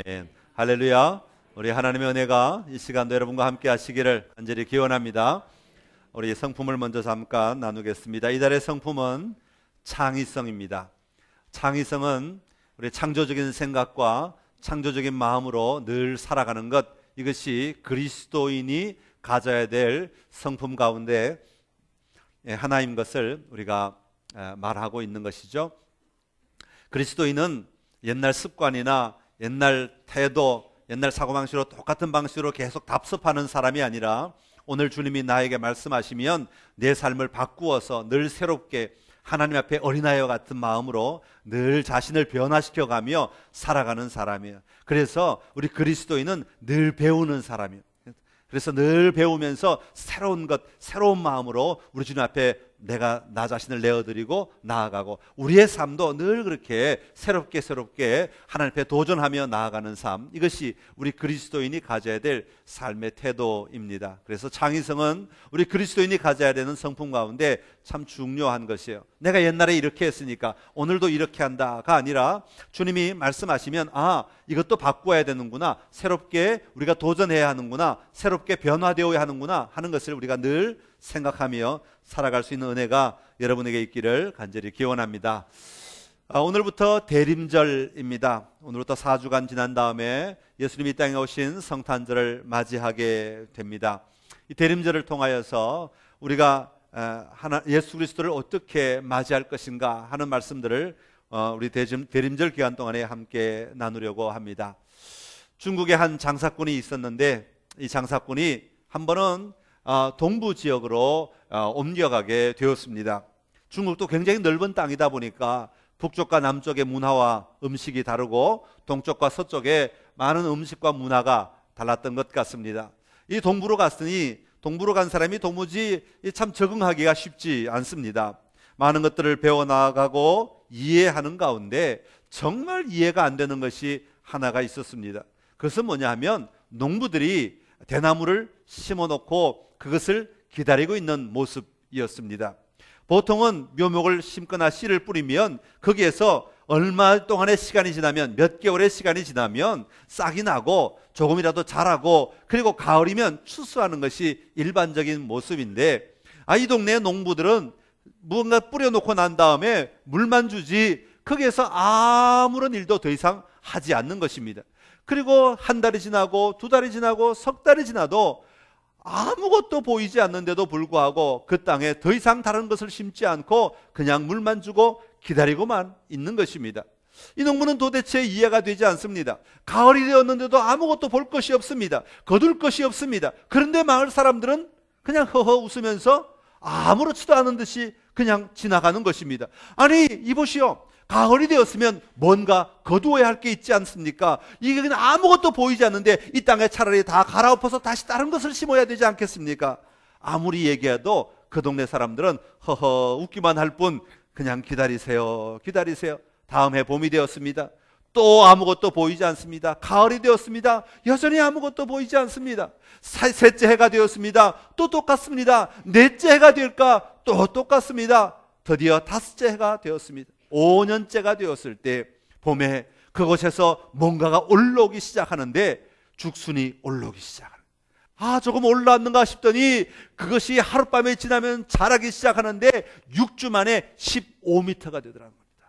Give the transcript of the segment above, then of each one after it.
아멘. 할렐루야. 우리 하나님의 은혜가 이 시간도 여러분과 함께 하시기를 간절히 기원합니다. 우리 성품을 먼저 잠깐 나누겠습니다. 이달의 성품은 창의성입니다. 창의성은 우리 창조적인 생각과 창조적인 마음으로 늘 살아가는 것, 이것이 그리스도인이 가져야 될 성품 가운데 하나인 것을 우리가 말하고 있는 것이죠. 그리스도인은 옛날 습관이나 옛날 태도, 옛날 사고방식으로 똑같은 방식으로 계속 답습하는 사람이 아니라 오늘 주님이 나에게 말씀하시면 내 삶을 바꾸어서 늘 새롭게 하나님 앞에 어린아이와 같은 마음으로 늘 자신을 변화시켜가며 살아가는 사람이에요. 그래서 우리 그리스도인은 늘 배우는 사람이에요. 그래서 늘 배우면서 새로운 것, 새로운 마음으로 우리 주님 앞에 내가 나 자신을 내어드리고 나아가고, 우리의 삶도 늘 그렇게 새롭게 하나님 앞에 도전하며 나아가는 삶, 이것이 우리 그리스도인이 가져야 될 삶의 태도입니다. 그래서 창의성은 우리 그리스도인이 가져야 되는 성품 가운데 참 중요한 것이에요. 내가 옛날에 이렇게 했으니까 오늘도 이렇게 한다가 아니라 주님이 말씀하시면 이것도 바꿔야 되는구나, 새롭게 우리가 도전해야 하는구나, 새롭게 변화되어야 하는구나 하는 것을 우리가 늘 생각하며 살아갈 수 있는 은혜가 여러분에게 있기를 간절히 기원합니다. 오늘부터 대림절입니다. 오늘부터 4주간 지난 다음에 예수님이 이 땅에 오신 성탄절을 맞이하게 됩니다. 이 대림절을 통하여서 우리가 예수 그리스도를 어떻게 맞이할 것인가 하는 말씀들을 우리 대림절 기간 동안에 함께 나누려고 합니다. 중국에 한 장사꾼이 있었는데 이 장사꾼이 한 번은 동부 지역으로 옮겨가게 되었습니다. 중국도 굉장히 넓은 땅이다 보니까 북쪽과 남쪽의 문화와 음식이 다르고 동쪽과 서쪽에 많은 음식과 문화가 달랐던 것 같습니다. 이 동부로 갔으니 동부로 간 사람이 도무지 참 적응하기가 쉽지 않습니다. 많은 것들을 배워나가고 이해하는 가운데 정말 이해가 안 되는 것이 하나가 있었습니다. 그것은 뭐냐 하면 농부들이 대나무를 심어놓고 그것을 기다리고 있는 모습이었습니다. 보통은 묘목을 심거나 씨를 뿌리면 거기에서 얼마 동안의 시간이 지나면, 몇 개월의 시간이 지나면 싹이 나고 조금이라도 자라고, 그리고 가을이면 추수하는 것이 일반적인 모습인데 이 동네 농부들은 무언가 뿌려놓고 난 다음에 물만 주지 거기에서 아무런 일도 더 이상 하지 않는 것입니다. 그리고 한 달이 지나고 두 달이 지나고 석 달이 지나도 아무것도 보이지 않는데도 불구하고 그 땅에 더 이상 다른 것을 심지 않고 그냥 물만 주고 기다리고만 있는 것입니다. 이 농부는 도대체 이해가 되지 않습니다. 가을이 되었는데도 아무것도 볼 것이 없습니다. 거둘 것이 없습니다. 그런데 마을 사람들은 그냥 허허 웃으면서 아무렇지도 않은 듯이 그냥 지나가는 것입니다. 아니 이보시오, 가을이 되었으면 뭔가 거두어야 할 게 있지 않습니까? 이게 그냥 아무것도 보이지 않는데 이 땅에 차라리 다 갈아엎어서 다시 다른 것을 심어야 되지 않겠습니까? 아무리 얘기해도 그 동네 사람들은 허허 웃기만 할 뿐 그냥 기다리세요, 기다리세요. 다음 해 봄이 되었습니다. 또 아무것도 보이지 않습니다. 가을이 되었습니다. 여전히 아무것도 보이지 않습니다. 셋째 해가 되었습니다. 또 똑같습니다. 넷째 해가 될까? 또 똑같습니다. 드디어 다섯째 해가 되었습니다. 5년째가 되었을 때 봄에 그곳에서 뭔가가 올라오기 시작하는데 죽순이 올라오기 시작합니다. 조금 올라왔는가 싶더니 그것이 하룻밤에 지나면 자라기 시작하는데 6주 만에 15m가 되더라는 겁니다.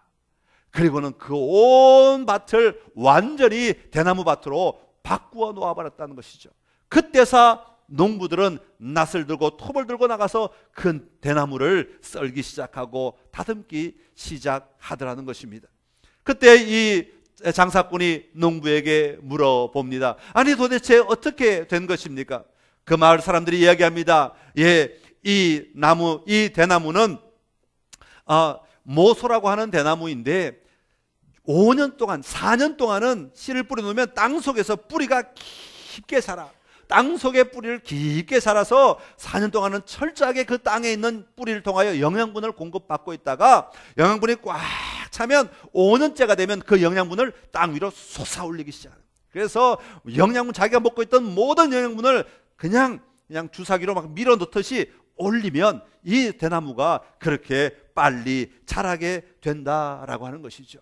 그리고는 그 온 밭을 완전히 대나무 밭으로 바꾸어 놓아버렸다는 것이죠. 그때서 농부들은 낫을 들고 톱을 들고 나가서 큰 대나무를 썰기 시작하고 다듬기 시작하더라는 것입니다. 그때 이 장사꾼이 농부에게 물어봅니다. 아니 도대체 어떻게 된 것입니까? 그 마을 사람들이 이야기합니다. 이 대나무는 모소라고 하는 대나무인데 5년 동안 4년 동안은 씨를 뿌려놓으면 땅 속에서 뿌리가 깊게 자라. 땅 속에 뿌리를 깊게 자라서 4년 동안은 철저하게 그 땅에 있는 뿌리를 통하여 영양분을 공급받고 있다가 영양분이 꽉 차면 5년째가 되면 그 영양분을 땅 위로 솟아올리기 시작합니다. 그래서 자기가 먹고 있던 모든 영양분을 그냥 주사기로 막 밀어넣듯이 올리면 이 대나무가 그렇게 빨리 자라게 된다라고 하는 것이죠.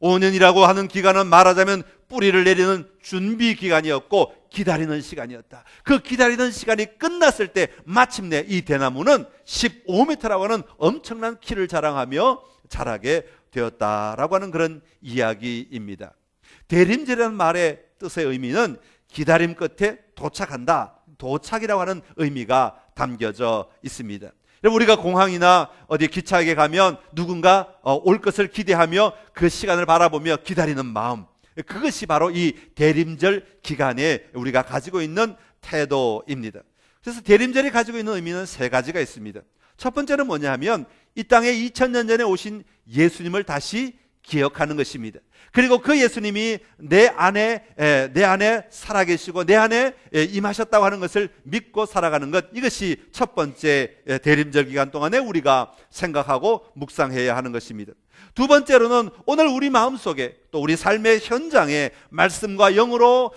5년이라고 하는 기간은 말하자면 뿌리를 내리는 준비 기간이었고 기다리는 시간이었다. 그 기다리는 시간이 끝났을 때 마침내 이 대나무는 15m라고 하는 엄청난 키를 자랑하며 자라게 되었다라고 하는 그런 이야기입니다. 대림절이라는 말의 뜻의 의미는 기다림 끝에 도착한다, 도착이라고 하는 의미가 담겨져 있습니다. 우리가 공항이나 어디 기차역에 가면 누군가 올 것을 기대하며 그 시간을 바라보며 기다리는 마음, 그것이 바로 이 대림절 기간에 우리가 가지고 있는 태도입니다. 그래서 대림절이 가지고 있는 의미는 세 가지가 있습니다. 첫 번째는 뭐냐 하면 이 땅에 2000년 전에 오신 예수님을 다시 기억하는 것입니다. 그리고 그 예수님이 내 안에 살아계시고 내 안에 임하셨다고 하는 것을 믿고 살아가는 것, 이것이 첫 번째 대림절 기간 동안에 우리가 생각하고 묵상해야 하는 것입니다. 두 번째로는 오늘 우리 마음속에 또 우리 삶의 현장에 말씀과 영으로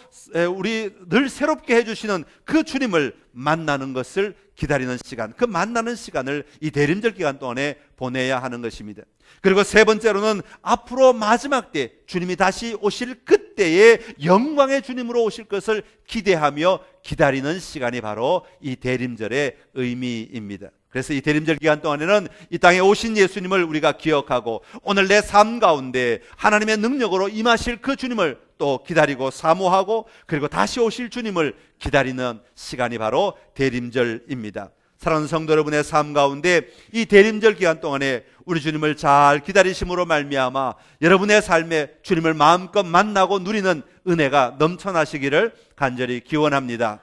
우리 늘 새롭게 해주시는 그 주님을 만나는 것을 기다리는 시간, 그 만나는 시간을 이 대림절 기간 동안에 보내야 하는 것입니다. 그리고 세 번째로는 앞으로 마지막 때 주님이 다시 오실 그때의 영광의 주님으로 오실 것을 기대하며 기다리는 시간이 바로 이 대림절의 의미입니다. 그래서 이 대림절 기간 동안에는 이 땅에 오신 예수님을 우리가 기억하고 오늘 내 삶 가운데 하나님의 능력으로 임하실 그 주님을 또 기다리고 사모하고 그리고 다시 오실 주님을 기다리는 시간이 바로 대림절입니다. 사랑하는 성도 여러분의 삶 가운데 이 대림절 기간 동안에 우리 주님을 잘 기다리심으로 말미암아 여러분의 삶에 주님을 마음껏 만나고 누리는 은혜가 넘쳐나시기를 간절히 기원합니다.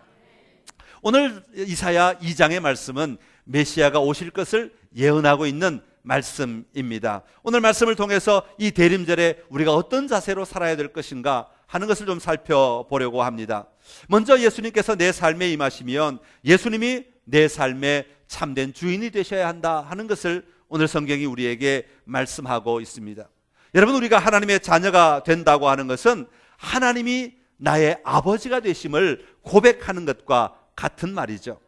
오늘 이사야 2장의 말씀은 메시아가 오실 것을 예언하고 있는 말씀입니다. 오늘 말씀을 통해서 이 대림절에 우리가 어떤 자세로 살아야 될 것인가 하는 것을 좀 살펴보려고 합니다. 먼저 예수님께서 내 삶에 임하시면 예수님이 내 삶의 참된 주인이 되셔야 한다 하는 것을 오늘 성경이 우리에게 말씀하고 있습니다. 여러분, 우리가 하나님의 자녀가 된다고 하는 것은 하나님이 나의 아버지가 되심을 고백하는 것과 같은 말이죠.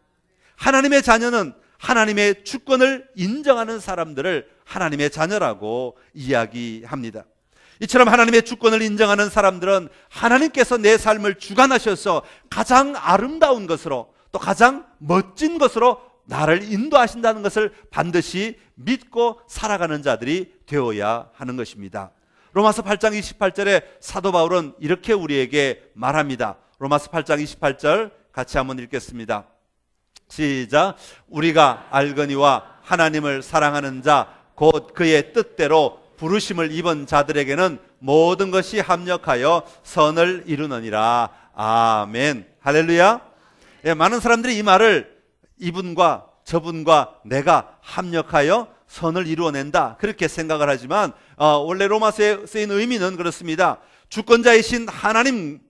하나님의 자녀는 하나님의 주권을 인정하는 사람들을 하나님의 자녀라고 이야기합니다. 이처럼 하나님의 주권을 인정하는 사람들은 하나님께서 내 삶을 주관하셔서 가장 아름다운 것으로 또 가장 멋진 것으로 나를 인도하신다는 것을 반드시 믿고 살아가는 자들이 되어야 하는 것입니다. 로마서 8장 28절에 사도 바울은 이렇게 우리에게 말합니다. 로마서 8장 28절 같이 한번 읽겠습니다. 시작. 우리가 알거니와 하나님을 사랑하는 자 곧 그의 뜻대로 부르심을 입은 자들에게는 모든 것이 합력하여 선을 이루느니라. 아멘. 할렐루야. 예, 많은 사람들이 이 말을 이분과 저분과 내가 합력하여 선을 이루어낸다 그렇게 생각을 하지만 원래 로마서에 쓰인 의미는 그렇습니다. 주권자이신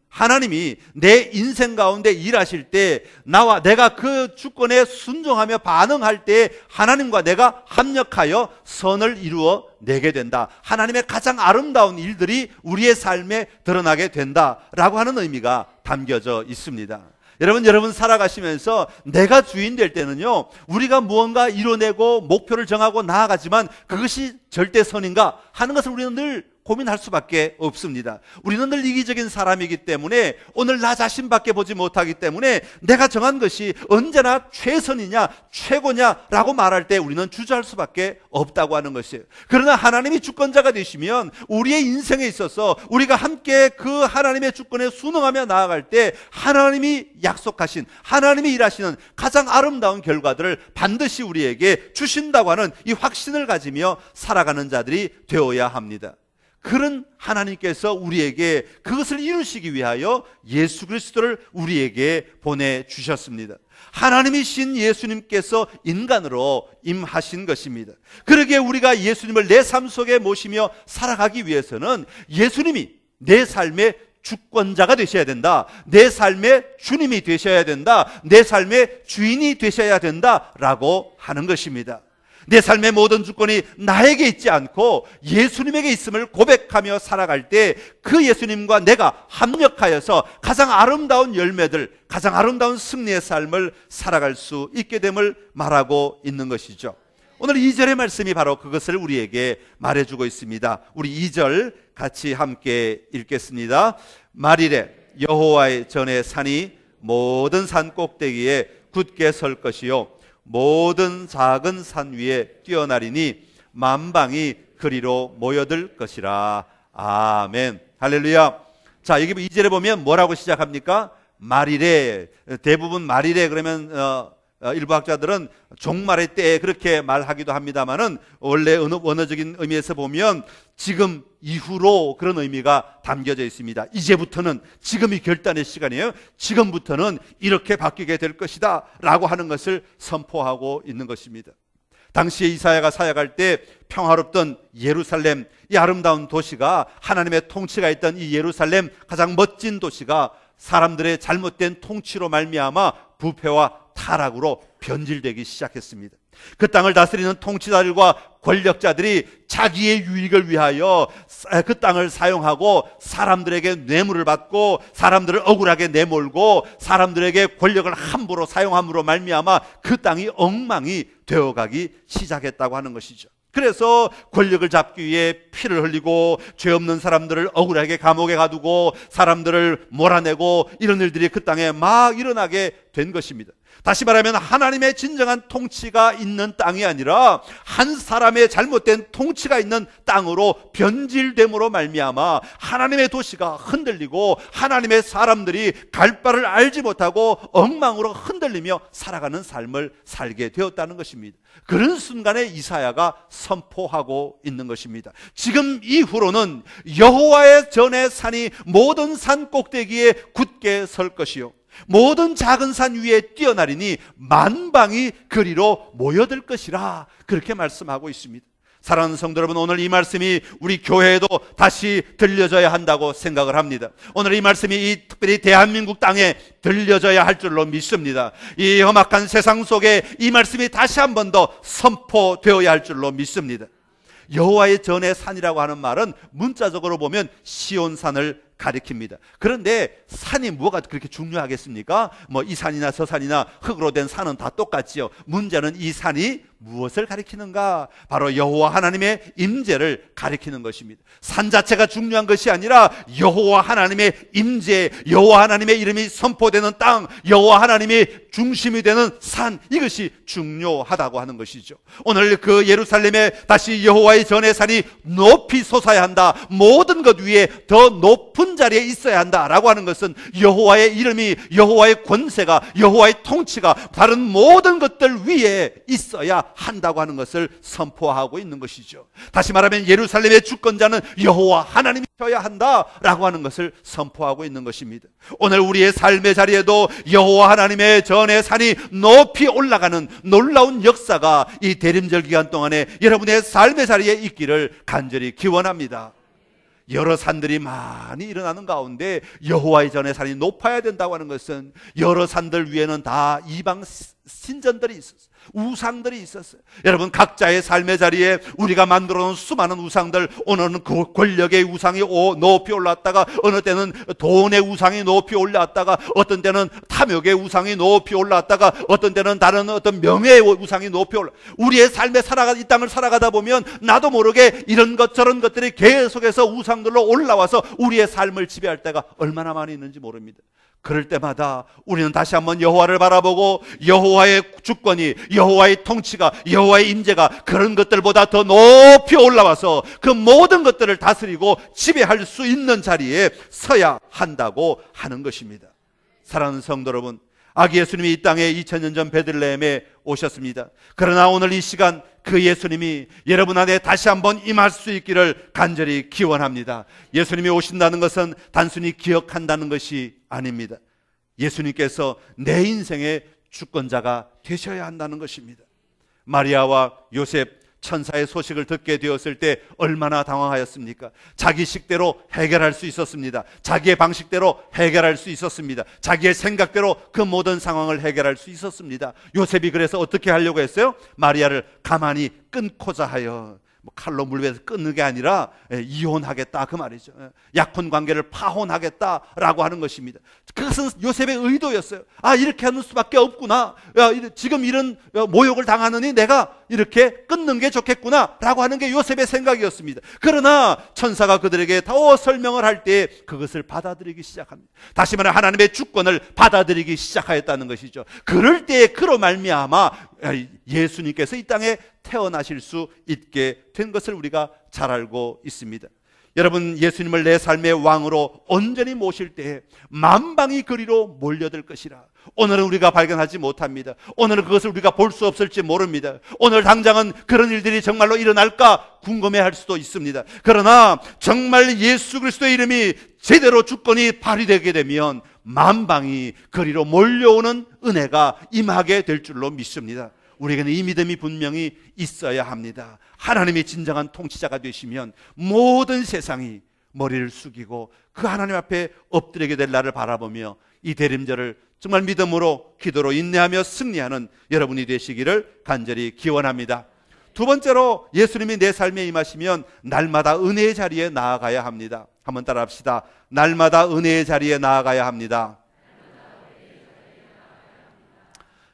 하나님이 내 인생 가운데 일하실 때 나와 내가 그 주권에 순종하며 반응할 때 하나님과 내가 합력하여 선을 이루어 내게 된다. 하나님의 가장 아름다운 일들이 우리의 삶에 드러나게 된다라고 하는 의미가 담겨져 있습니다. 여러분 살아가시면서 내가 주인 될 때는요, 우리가 무언가 이뤄내고 목표를 정하고 나아가지만 그것이 절대 선인가 하는 것을 우리는 늘 고민할 수밖에 없습니다. 우리는 늘 이기적인 사람이기 때문에 오늘 나 자신밖에 보지 못하기 때문에 내가 정한 것이 언제나 최선이냐 최고냐라고 말할 때 우리는 주저할 수밖에 없다고 하는 것이에요. 그러나 하나님이 주권자가 되시면 우리의 인생에 있어서 우리가 함께 그 하나님의 주권에 순응하며 나아갈 때 하나님이 약속하신, 하나님이 일하시는 가장 아름다운 결과들을 반드시 우리에게 주신다고 하는 이 확신을 가지며 살아가는 자들이 되어야 합니다. 그런 하나님께서 우리에게 그것을 이루시기 위하여 예수 그리스도를 우리에게 보내주셨습니다. 하나님이신 예수님께서 인간으로 임하신 것입니다. 그러기에 우리가 예수님을 내 삶 속에 모시며 살아가기 위해서는 예수님이 내 삶의 주권자가 되셔야 된다. 내 삶의 주님이 되셔야 된다. 내 삶의 주인이 되셔야 된다라고 하는 것입니다. 내 삶의 모든 주권이 나에게 있지 않고 예수님에게 있음을 고백하며 살아갈 때 그 예수님과 내가 합력하여서 가장 아름다운 열매들, 가장 아름다운 승리의 삶을 살아갈 수 있게 됨을 말하고 있는 것이죠. 오늘 2절의 말씀이 바로 그것을 우리에게 말해주고 있습니다. 우리 2절 같이 함께 읽겠습니다. 말이래 여호와의 전에 산이 모든 산 꼭대기에 굳게 설 것이요 모든 작은 산 위에 뛰어나리니 만방이 그리로 모여들 것이라. 아멘. 할렐루야. 자, 여기 2절에 보면 뭐라고 시작합니까? 말이래. 대부분 말이래 그러면 일부 학자들은 종말의 때에 그렇게 말하기도 합니다만은 원래 원어적인 의미에서 보면 지금 이후로 그런 의미가 담겨져 있습니다. 이제부터는, 지금이 결단의 시간이에요. 지금부터는 이렇게 바뀌게 될 것이다 라고 하는 것을 선포하고 있는 것입니다. 당시에 이사야가 사역할 때 평화롭던 예루살렘, 이 아름다운 도시가, 하나님의 통치가 있던 이 예루살렘, 가장 멋진 도시가 사람들의 잘못된 통치로 말미암아 부패와 타락으로 변질되기 시작했습니다. 그 땅을 다스리는 통치자들과 권력자들이 자기의 유익을 위하여 그 땅을 사용하고 사람들에게 뇌물을 받고 사람들을 억울하게 내몰고 사람들에게 권력을 함부로 사용함으로 말미암아 그 땅이 엉망이 되어가기 시작했다고 하는 것이죠. 그래서 권력을 잡기 위해 피를 흘리고 죄 없는 사람들을 억울하게 감옥에 가두고 사람들을 몰아내고 이런 일들이 그 땅에 막 일어나게 된 것입니다. 다시 말하면 하나님의 진정한 통치가 있는 땅이 아니라 한 사람의 잘못된 통치가 있는 땅으로 변질됨으로 말미암아 하나님의 도시가 흔들리고 하나님의 사람들이 갈 바를 알지 못하고 엉망으로 흔들리며 살아가는 삶을 살게 되었다는 것입니다. 그런 순간에 이사야가 선포하고 있는 것입니다. 지금 이후로는 여호와의 전의 산이 모든 산 꼭대기에 굳게 설 것이요 모든 작은 산 위에 뛰어나리니 만방이 그리로 모여들 것이라, 그렇게 말씀하고 있습니다. 사랑하는 성도 여러분, 오늘 이 말씀이 우리 교회에도 다시 들려져야 한다고 생각을 합니다. 오늘 이 말씀이 특별히 대한민국 땅에 들려져야 할 줄로 믿습니다. 이 험악한 세상 속에 이 말씀이 다시 한 번 더 선포되어야 할 줄로 믿습니다. 여호와의 전의 산이라고 하는 말은 문자적으로 보면 시온산을 가리킵니다. 그런데 산이 뭐가 그렇게 중요하겠습니까? 뭐 이 산이나 저 산이나 흙으로 된 산은 다 똑같지요. 문제는 이 산이 무엇을 가리키는가? 바로 여호와 하나님의 임재를 가리키는 것입니다. 산 자체가 중요한 것이 아니라 여호와 하나님의 임재, 여호와 하나님의 이름이 선포되는 땅, 여호와 하나님의 중심이 되는 산, 이것이 중요하다고 하는 것이죠. 오늘 그 예루살렘에 다시 여호와의 전의 산이 높이 솟아야 한다, 모든 것 위에 더 높은 자리에 있어야 한다라고 하는 것은 여호와의 이름이, 여호와의 권세가, 여호와의 통치가 다른 모든 것들 위에 있어야 한다고 하는 것을 선포하고 있는 것이죠. 다시 말하면 예루살렘의 주권자는 여호와 하나님이셔야 한다라고 하는 것을 선포하고 있는 것입니다. 오늘 우리의 삶의 자리에도 여호와 하나님의 전의 산이 높이 올라가는 놀라운 역사가 이 대림절 기간 동안에 여러분의 삶의 자리에 있기를 간절히 기원합니다. 여러 산들이 많이 일어나는 가운데 여호와의 전의 산이 높아야 된다고 하는 것은 여러 산들 위에는 다 이방 신전들이 있었어요. 우상들이 있었어요. 여러분, 각자의 삶의 자리에 우리가 만들어 놓은 수많은 우상들, 오늘은 그 권력의 우상이 높이 올랐다가 어느 때는 돈의 우상이 높이 올랐다가 어떤 때는 탐욕의 우상이 높이 올랐다가 어떤 때는 다른 어떤 명예의 우상이 높이 올라. 우리의 삶에 이 땅을 살아가다 보면 나도 모르게 이런 것 저런 것들이 계속해서 우상들로 올라와서 우리의 삶을 지배할 때가 얼마나 많이 있는지 모릅니다. 그럴 때마다 우리는 다시 한번 여호와를 바라보고 여호와의 주권이, 여호와의 통치가, 여호와의 임재가 그런 것들보다 더 높이 올라와서 그 모든 것들을 다스리고 지배할 수 있는 자리에 서야 한다고 하는 것입니다. 사랑하는 성도 여러분, 아기 예수님이 이 땅에 2000년 전 베들레헴에 오셨습니다. 그러나 오늘 이 시간 그 예수님이 여러분 안에 다시 한번 임할 수 있기를 간절히 기원합니다. 예수님이 오신다는 것은 단순히 기억한다는 것이 아닙니다. 예수님께서 내 인생의 주권자가 되셔야 한다는 것입니다. 마리아와 요셉, 천사의 소식을 듣게 되었을 때 얼마나 당황하였습니까? 자기 식대로 해결할 수 있었습니다. 자기의 방식대로 해결할 수 있었습니다. 자기의 생각대로 그 모든 상황을 해결할 수 있었습니다. 요셉이 그래서 어떻게 하려고 했어요? 마리아를 가만히 끊고자 하여 뭐 칼로 물베서 끊는 게 아니라 이혼하겠다 그 말이죠. 약혼 관계를 파혼하겠다라고 하는 것입니다. 그것은 요셉의 의도였어요. 아, 이렇게 하는 수밖에 없구나. 지금 이런 모욕을 당하느니 내가 이렇게 끊는 게 좋겠구나 라고 하는 게 요셉의 생각이었습니다. 그러나 천사가 그들에게 더 설명을 할 때 그것을 받아들이기 시작합니다. 다시 말해 하나님의 주권을 받아들이기 시작하였다는 것이죠. 그럴 때에 그로 말미암아 예수님께서 이 땅에 태어나실 수 있게 된 것을 우리가 잘 알고 있습니다. 여러분, 예수님을 내 삶의 왕으로 온전히 모실 때에 만방이 그리로 몰려들 것이라. 오늘은 우리가 발견하지 못합니다. 오늘은 그것을 우리가 볼 수 없을지 모릅니다. 오늘 당장은 그런 일들이 정말로 일어날까 궁금해할 수도 있습니다. 그러나 정말 예수 그리스도의 이름이 제대로 주권이 발휘되게 되면 만방이 그리로 몰려오는 은혜가 임하게 될 줄로 믿습니다. 우리에게는 이 믿음이 분명히 있어야 합니다. 하나님이 진정한 통치자가 되시면 모든 세상이 머리를 숙이고 그 하나님 앞에 엎드리게 될 날을 바라보며 이 대림절을 정말 믿음으로 기도로 인내하며 승리하는 여러분이 되시기를 간절히 기원합니다. 두 번째로 예수님이 내 삶에 임하시면 날마다 은혜의 자리에 나아가야 합니다. 한번 따라 합시다. 날마다 은혜의 자리에 나아가야 합니다.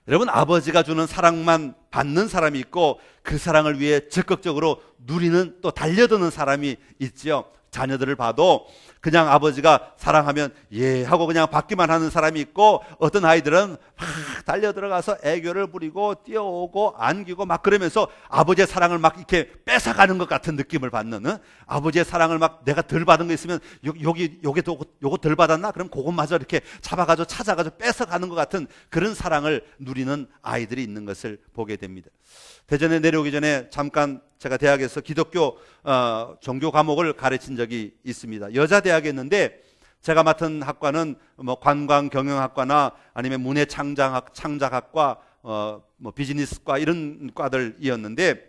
여러분, 아버지가 주는 사랑만 받는 사람이 있고 그 사랑을 위해 적극적으로 누리는 또 달려드는 사람이 있죠. 자녀들을 봐도 그냥 아버지가 사랑하면 예 하고 그냥 받기만 하는 사람이 있고, 어떤 아이들은 막 달려들어가서 애교를 부리고 뛰어오고 안기고 막 그러면서 아버지의 사랑을 막 이렇게 뺏어가는 것 같은 느낌을 받는, 아버지의 사랑을 막 내가 덜 받은 거 있으면 요거 덜 받았나? 그럼 그것마저 이렇게 잡아가지고 찾아가지고 뺏어가는 것 같은 그런 사랑을 누리는 아이들이 있는 것을 보게 됩니다. 대전에 내려오기 전에 잠깐 제가 대학에서 기독교 종교 과목을 가르친 적이 있습니다. 여자 대학이었는데 제가 맡은 학과는 뭐 관광경영학과나 아니면 문해창작학과, 뭐 비즈니스과 이런 과들이었는데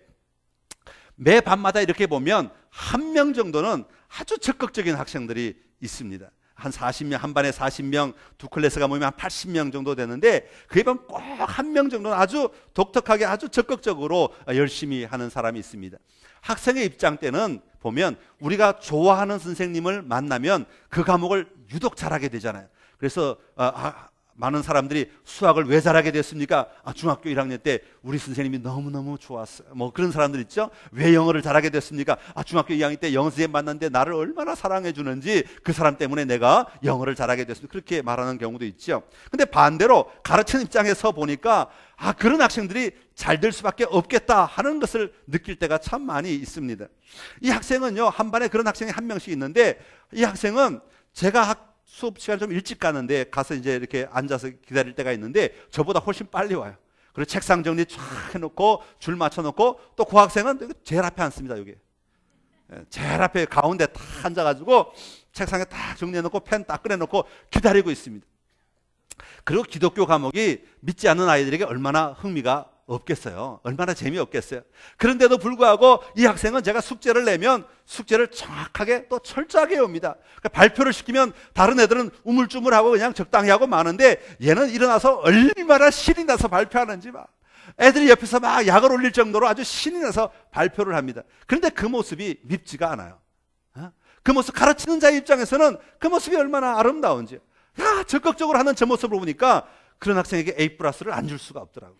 매 밤마다 이렇게 보면 한 명 정도는 아주 적극적인 학생들이 있습니다. 한 40명, 한 반에 40명, 두 클래스가 모이면 한 80명 정도 되는데 그에 보면 꼭 한 명 정도는 아주 독특하게 아주 적극적으로 열심히 하는 사람이 있습니다. 학생의 입장 때는 보면 우리가 좋아하는 선생님을 만나면 그 과목을 유독 잘하게 되잖아요. 그래서 많은 사람들이 수학을 왜 잘하게 됐습니까? 중학교 1학년 때 우리 선생님이 너무너무 좋았어요. 뭐 그런 사람들 있죠? 왜 영어를 잘하게 됐습니까? 중학교 2학년 때 영어 선생님 만났는데 나를 얼마나 사랑해 주는지 그 사람 때문에 내가 영어를 잘하게 됐습니다. 그렇게 말하는 경우도 있죠. 근데 반대로 가르치는 입장에서 보니까 그런 학생들이 잘 될 수밖에 없겠다 하는 것을 느낄 때가 참 많이 있습니다. 이 학생은요, 한 반에 그런 학생이 한 명씩 있는데 이 학생은 제가 수업 시간 좀 일찍 가는데 가서 이제 이렇게 앉아서 기다릴 때가 있는데 저보다 훨씬 빨리 와요. 그리고 책상 정리 쫙 해놓고 줄 맞춰놓고 또 그 학생은 제일 앞에 앉습니다. 여기 제일 앞에 가운데 딱 앉아가지고 책상에 딱 정리해놓고 펜 딱 꺼내놓고 기다리고 있습니다. 그리고 기독교 과목이 믿지 않는 아이들에게 얼마나 흥미가 없겠어요. 얼마나 재미없겠어요. 그런데도 불구하고 이 학생은 제가 숙제를 내면 숙제를 정확하게 또 철저하게 옵니다. 그러니까 발표를 시키면 다른 애들은 우물쭈물하고 그냥 적당히 하고 마는데 얘는 일어나서 얼마나 신이 나서 발표하는지 막 애들이 옆에서 막 약을 올릴 정도로 아주 신이 나서 발표를 합니다. 그런데 그 모습이 밉지가 않아요. 그 모습, 가르치는 자의 입장에서는 그 모습이 얼마나 아름다운지, 적극적으로 하는 저 모습을 보니까 그런 학생에게 A+를 안 줄 수가 없더라고요.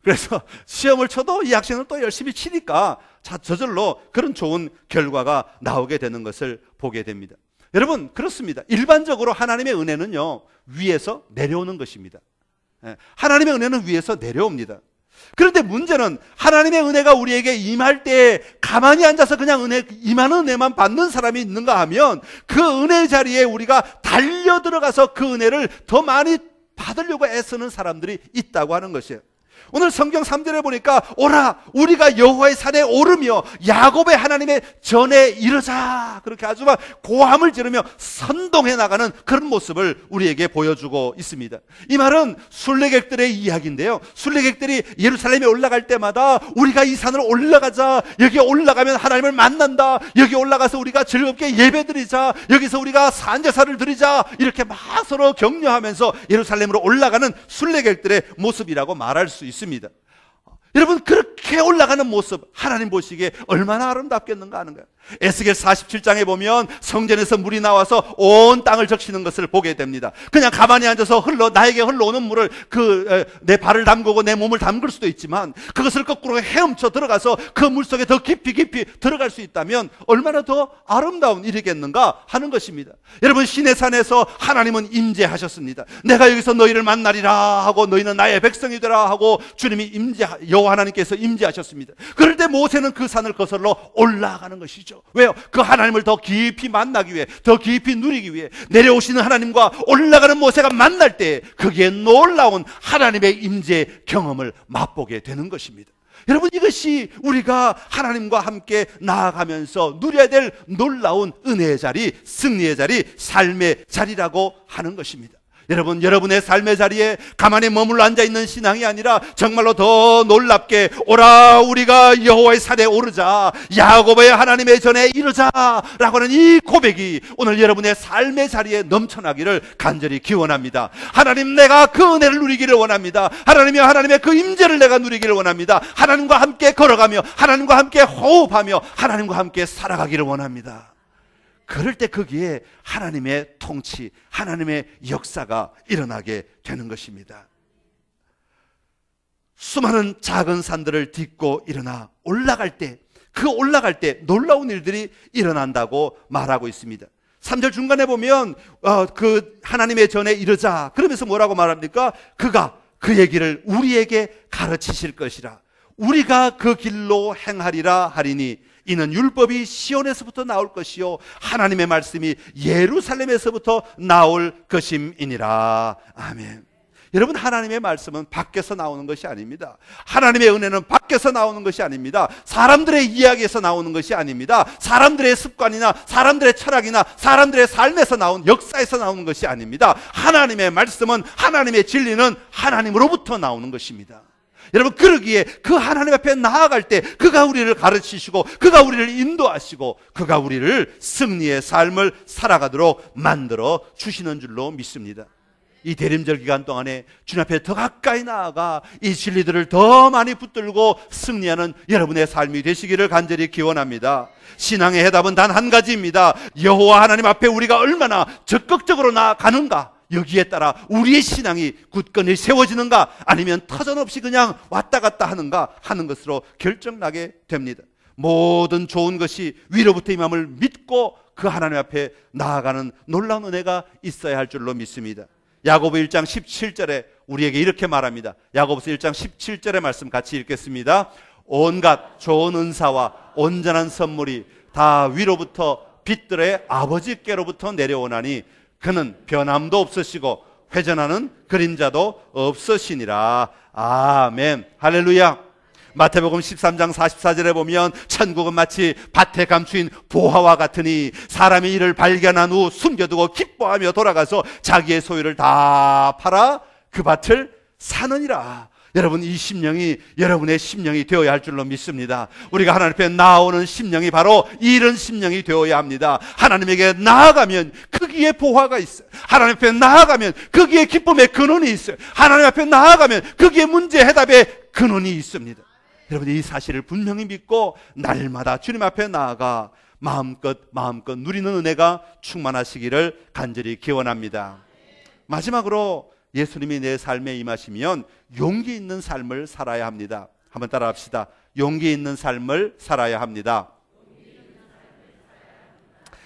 그래서 시험을 쳐도 이 학생은 또 열심히 치니까 저절로 그런 좋은 결과가 나오게 되는 것을 보게 됩니다. 여러분, 그렇습니다. 일반적으로 하나님의 은혜는요, 위에서 내려오는 것입니다. 하나님의 은혜는 위에서 내려옵니다. 그런데 문제는 하나님의 은혜가 우리에게 임할 때 가만히 앉아서 그냥 임하는 은혜만 받는 사람이 있는가 하면 그 은혜 자리에 우리가 달려 들어가서 그 은혜를 더 많이 받으려고 애쓰는 사람들이 있다고 하는 것이에요. 오늘 성경 3절에 보니까 오라 우리가 여호와의 산에 오르며 야곱의 하나님의 전에 이르자, 그렇게 아주 막 고함을 지르며 선동해 나가는 그런 모습을 우리에게 보여주고 있습니다. 이 말은 순례객들의 이야기인데요, 순례객들이 예루살렘에 올라갈 때마다 우리가 이 산으로 올라가자, 여기 올라가면 하나님을 만난다, 여기 올라가서 우리가 즐겁게 예배드리자, 여기서 우리가 산제사를 드리자, 이렇게 막 서로 격려하면서 예루살렘으로 올라가는 순례객들의 모습이라고 말할 수 있습니다. 여러분, 그렇게 올라가는 모습 하나님 보시기에 얼마나 아름답겠는가 하는 거예요. 에스겔 47장에 보면 성전에서 물이 나와서 온 땅을 적시는 것을 보게 됩니다. 그냥 가만히 앉아서 나에게 흘러오는 물을 내 발을 담그고 내 몸을 담글 수도 있지만, 그것을 거꾸로 헤엄쳐 들어가서 그 물속에 더 깊이 들어갈 수 있다면 얼마나 더 아름다운 일이겠는가 하는 것입니다. 여러분, 시내산에서 하나님은 임재하셨습니다. 내가 여기서 너희를 만나리라 하고 너희는 나의 백성이 되라 하고 주님이 여호와 하나님께서 임재하셨습니다. 그럴 때 모세는 그 산을 거슬러 올라가는 것이죠. 왜요? 그 하나님을 더 깊이 만나기 위해, 더 깊이 누리기 위해 내려오시는 하나님과 올라가는 모세가 만날 때 거기에 놀라운 하나님의 임재 경험을 맛보게 되는 것입니다. 여러분, 이것이 우리가 하나님과 함께 나아가면서 누려야 될 놀라운 은혜의 자리, 승리의 자리, 삶의 자리라고 하는 것입니다. 여러분, 여러분의 삶의 자리에 가만히 머물러 앉아있는 신앙이 아니라 정말로 더 놀랍게 오라 우리가 여호와의 산에 오르자, 야곱의 하나님의 전에 이르자 라고 하는 이 고백이 오늘 여러분의 삶의 자리에 넘쳐나기를 간절히 기원합니다. 하나님, 내가 그 은혜를 누리기를 원합니다. 하나님의 그 임재를 내가 누리기를 원합니다. 하나님과 함께 걸어가며 하나님과 함께 호흡하며 하나님과 함께 살아가기를 원합니다. 그럴 때 거기에 하나님의 통치, 하나님의 역사가 일어나게 되는 것입니다. 수많은 작은 산들을 딛고 일어나 올라갈 때, 그 올라갈 때 놀라운 일들이 일어난다고 말하고 있습니다. 3절 중간에 보면 그 하나님의 전에 이르자, 그러면서 뭐라고 말합니까? 그가 그 얘기를 우리에게 가르치실 것이라. 우리가 그 길로 행하리라 하리니 이는 율법이 시온에서부터 나올 것이요 하나님의 말씀이 예루살렘에서부터 나올 것임이니라. 아멘. 여러분, 하나님의 말씀은 밖에서 나오는 것이 아닙니다. 하나님의 은혜는 밖에서 나오는 것이 아닙니다. 사람들의 이야기에서 나오는 것이 아닙니다. 사람들의 습관이나 사람들의 철학이나 사람들의 삶에서 나온, 역사에서 나오는 것이 아닙니다. 하나님의 말씀은, 하나님의 진리는 하나님으로부터 나오는 것입니다. 여러분, 그러기에 그 하나님 앞에 나아갈 때 그가 우리를 가르치시고 그가 우리를 인도하시고 그가 우리를 승리의 삶을 살아가도록 만들어 주시는 줄로 믿습니다. 이 대림절 기간 동안에 주님 앞에 더 가까이 나아가 이 진리들을 더 많이 붙들고 승리하는 여러분의 삶이 되시기를 간절히 기원합니다. 신앙의 해답은 단 한 가지입니다. 여호와 하나님 앞에 우리가 얼마나 적극적으로 나아가는가, 여기에 따라 우리의 신앙이 굳건히 세워지는가, 아니면 터전없이 그냥 왔다 갔다 하는가 하는 것으로 결정나게 됩니다. 모든 좋은 것이 위로부터 임함을 믿고 그 하나님 앞에 나아가는 놀라운 은혜가 있어야 할 줄로 믿습니다. 야고보 1장 17절에 우리에게 이렇게 말합니다. 야고보서 1장 17절의 말씀 같이 읽겠습니다. 온갖 좋은 은사와 온전한 선물이 다 위로부터 빛들의 아버지께로부터 내려오나니 그는 변함도 없으시고 회전하는 그림자도 없으시니라. 아멘. 할렐루야. 마태복음 13장 44절에 보면 천국은 마치 밭에 감추인 보화와 같으니 사람이 이를 발견한 후 숨겨두고 기뻐하며 돌아가서 자기의 소유를 다 팔아 그 밭을 사느니라. 여러분, 이 심령이 여러분의 심령이 되어야 할 줄로 믿습니다. 우리가 하나님 앞에 나오는 심령이 바로 이런 심령이 되어야 합니다. 하나님에게 나아가면 거기에 보화가 있어요. 하나님 앞에 나아가면 거기에 기쁨의 근원이 있어요. 하나님 앞에 나아가면 거기에 문제 해답의 근원이 있습니다. 여러분, 이 사실을 분명히 믿고 날마다 주님 앞에 나아가 마음껏 누리는 은혜가 충만하시기를 간절히 기원합니다. 마지막으로 예수님이 내 삶에 임하시면 용기 있는 삶을 살아야 합니다. 한번 따라합시다. 용기 있는 삶을 살아야 합니다.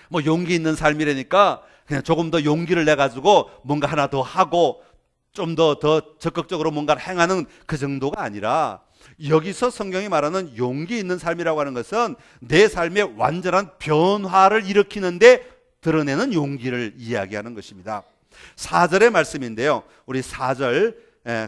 뭐 용기 있는 삶이라니까 그냥 조금 더 용기를 내가지고 뭔가 하나 더 하고 좀 더 적극적으로 뭔가를 행하는 그 정도가 아니라, 여기서 성경이 말하는 용기 있는 삶이라고 하는 것은 내 삶의 완전한 변화를 일으키는데 드러내는 용기를 이야기하는 것입니다. 4절의 말씀인데요, 우리 4절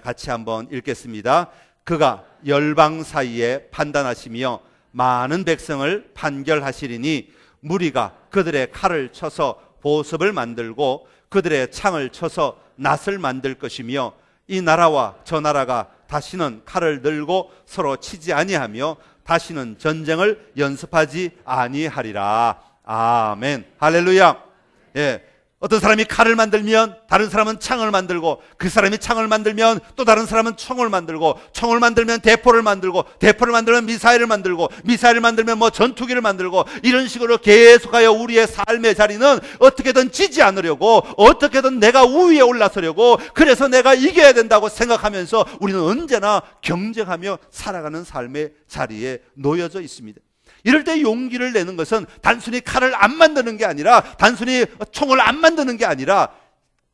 같이 한번 읽겠습니다. 그가 열방 사이에 판단하시며 많은 백성을 판결하시리니 무리가 그들의 칼을 쳐서 보습을 만들고 그들의 창을 쳐서 낫을 만들 것이며 이 나라와 저 나라가 다시는 칼을 들고 서로 치지 아니하며 다시는 전쟁을 연습하지 아니하리라. 아멘. 할렐루야. 예, 어떤 사람이 칼을 만들면 다른 사람은 창을 만들고, 그 사람이 창을 만들면 또 다른 사람은 총을 만들고, 총을 만들면 대포를 만들고, 대포를 만들면 미사일을 만들고, 미사일을 만들면 뭐 전투기를 만들고, 이런 식으로 계속하여 우리의 삶의 자리는 어떻게든 지지 않으려고, 어떻게든 내가 우위에 올라서려고, 그래서 내가 이겨야 된다고 생각하면서 우리는 언제나 경쟁하며 살아가는 삶의 자리에 놓여져 있습니다. 이럴 때 용기를 내는 것은 단순히 칼을 안 만드는 게 아니라, 단순히 총을 안 만드는 게 아니라,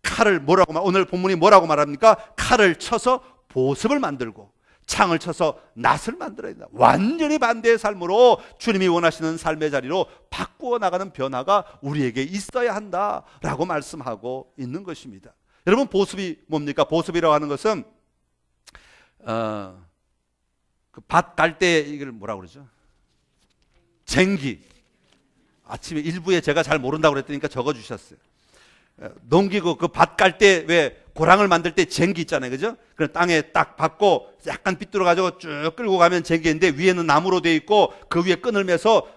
칼을 오늘 본문이 뭐라고 말합니까? 칼을 쳐서 보습을 만들고 창을 쳐서 낫을 만들어야 된다. 완전히 반대의 삶으로 주님이 원하시는 삶의 자리로 바꾸어 나가는 변화가 우리에게 있어야 한다라고 말씀하고 있는 것입니다. 여러분, 보습이 뭡니까? 보습이라고 하는 것은 밭 갈 때 이걸 뭐라고 그러죠? 쟁기. 아침에 일부에 제가 잘 모른다고 그랬더니까 적어주셨어요. 농기구 그 밭 깔 때 왜 고랑을 만들 때 쟁기 있잖아요, 그죠? 그럼 땅에 딱 박고 약간 빗들어 가지고 쭉 끌고 가면 쟁기인데, 위에는 나무로 되어 있고 그 위에 끈을 매서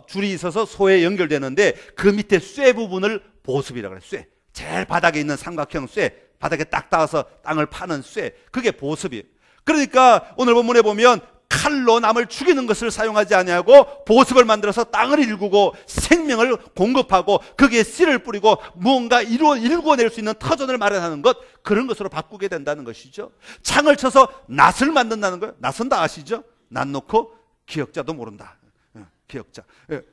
줄이 있어서 소에 연결되는데, 그 밑에 쇠 부분을 보습이라고 그래요. 쇠, 제일 바닥에 있는 삼각형 쇠, 바닥에 딱 닿아서 땅을 파는 쇠, 그게 보습이에요. 그러니까 오늘 본문에 보면 칼로 남을 죽이는 것을 사용하지 아니하고 보습을 만들어서 땅을 일구고 생명을 공급하고 거기에 씨를 뿌리고 무언가 일궈낼 수 있는 터전을 마련하는 것, 그런 것으로 바꾸게 된다는 것이죠. 창을 쳐서 낫을 만든다는 거예요. 낫은 다 아시죠? 낫 놓고 기역자도 모른다. 기역자.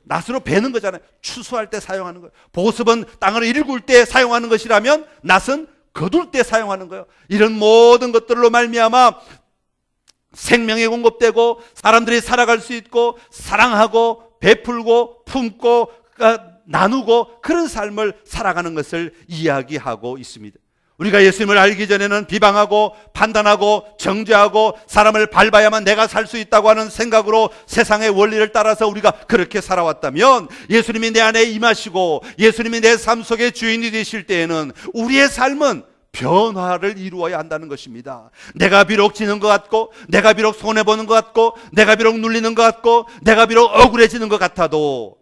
낫으로 베는 거잖아요. 추수할 때 사용하는 거예요. 보습은 땅을 일굴 때 사용하는 것이라면 낫은 거둘 때 사용하는 거예요. 이런 모든 것들로 말미암아 생명이 공급되고 사람들이 살아갈 수 있고, 사랑하고 베풀고 품고 나누고, 그런 삶을 살아가는 것을 이야기하고 있습니다. 우리가 예수님을 알기 전에는 비방하고 판단하고 정죄하고 사람을 밟아야만 내가 살 수 있다고 하는 생각으로 세상의 원리를 따라서 우리가 그렇게 살아왔다면, 예수님이 내 안에 임하시고 예수님이 내 삶 속의 주인이 되실 때에는 우리의 삶은 변화를 이루어야 한다는 것입니다. 내가 비록 지는 것 같고, 내가 비록 손해보는 것 같고, 내가 비록 눌리는 것 같고, 내가 비록 억울해지는 것 같아도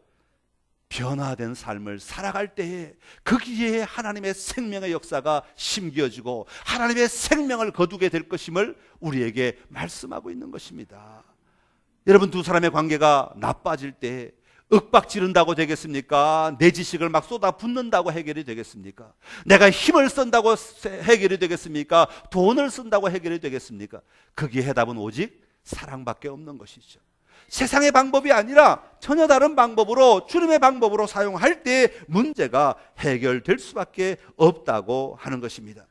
변화된 삶을 살아갈 때에 거기에 하나님의 생명의 역사가 심겨지고 하나님의 생명을 거두게 될 것임을 우리에게 말씀하고 있는 것입니다. 여러분, 두 사람의 관계가 나빠질 때 윽박 지른다고 되겠습니까? 내 지식을 막 쏟아붓는다고 해결이 되겠습니까? 내가 힘을 쓴다고 해결이 되겠습니까? 돈을 쓴다고 해결이 되겠습니까? 거기에 해답은 오직 사랑밖에 없는 것이죠. 세상의 방법이 아니라 전혀 다른 방법으로, 주님의 방법으로 사용할 때 문제가 해결될 수밖에 없다고 하는 것입니다.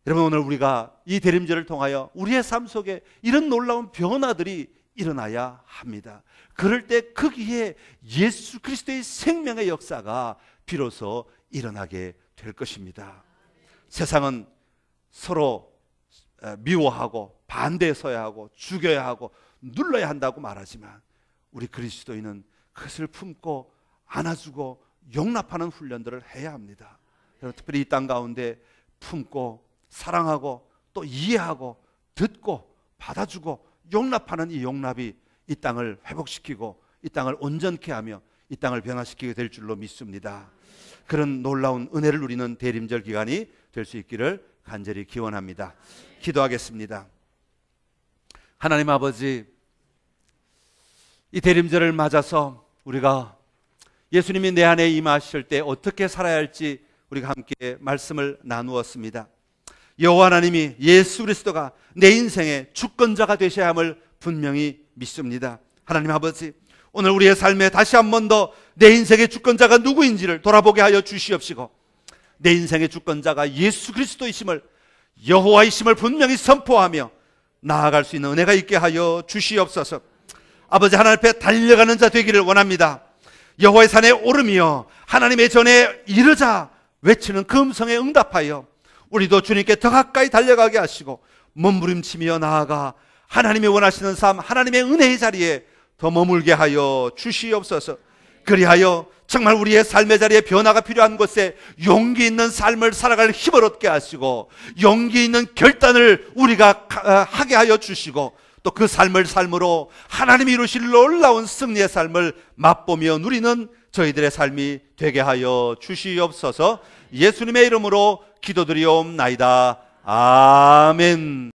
여러분, 오늘 우리가 이 대림절을 통하여 우리의 삶 속에 이런 놀라운 변화들이 일어나야 합니다. 그럴 때 거기에 예수 그리스도의 생명의 역사가 비로소 일어나게 될 것입니다. 세상은 서로 미워하고 반대서야 하고 죽여야 하고 눌러야 한다고 말하지만, 우리 그리스도인은 그것을 품고 안아주고 용납하는 훈련들을 해야 합니다. 특별히 이 땅 가운데 품고 사랑하고 또 이해하고 듣고 받아주고 용납하는 이 용납이 이 땅을 회복시키고 이 땅을 온전케 하며 이 땅을 변화시키게 될 줄로 믿습니다. 그런 놀라운 은혜를 누리는 대림절 기간이 될 수 있기를 간절히 기원합니다. 기도하겠습니다. 하나님 아버지, 이 대림절을 맞아서 우리가 예수님이 내 안에 임하실 때 어떻게 살아야 할지 우리가 함께 말씀을 나누었습니다. 여호와 하나님이, 예수 그리스도가 내 인생의 주권자가 되셔야 함을 분명히 믿습니다. 하나님 아버지, 오늘 우리의 삶에 다시 한 번 더 내 인생의 주권자가 누구인지를 돌아보게 하여 주시옵시고, 내 인생의 주권자가 예수 그리스도이심을, 여호와이심을 분명히 선포하며 나아갈 수 있는 은혜가 있게 하여 주시옵소서. 아버지, 하나님 앞에 달려가는 자 되기를 원합니다. 여호와의 산에 오르며 하나님의 전에 이르자 외치는 그 음성에 응답하여 우리도 주님께 더 가까이 달려가게 하시고 몸부림치며 나아가 하나님이 원하시는 삶, 하나님의 은혜의 자리에 더 머물게 하여 주시옵소서. 그리하여 정말 우리의 삶의 자리에 변화가 필요한 곳에 용기 있는 삶을 살아갈 힘을 얻게 하시고 용기 있는 결단을 우리가 하게 하여 주시고, 또 그 삶을 삶으로 하나님이 이루실 놀라운 승리의 삶을 맛보며 누리는 저희들의 삶이 되게 하여 주시옵소서. 예수님의 이름으로 기도드리옵나이다. 아멘.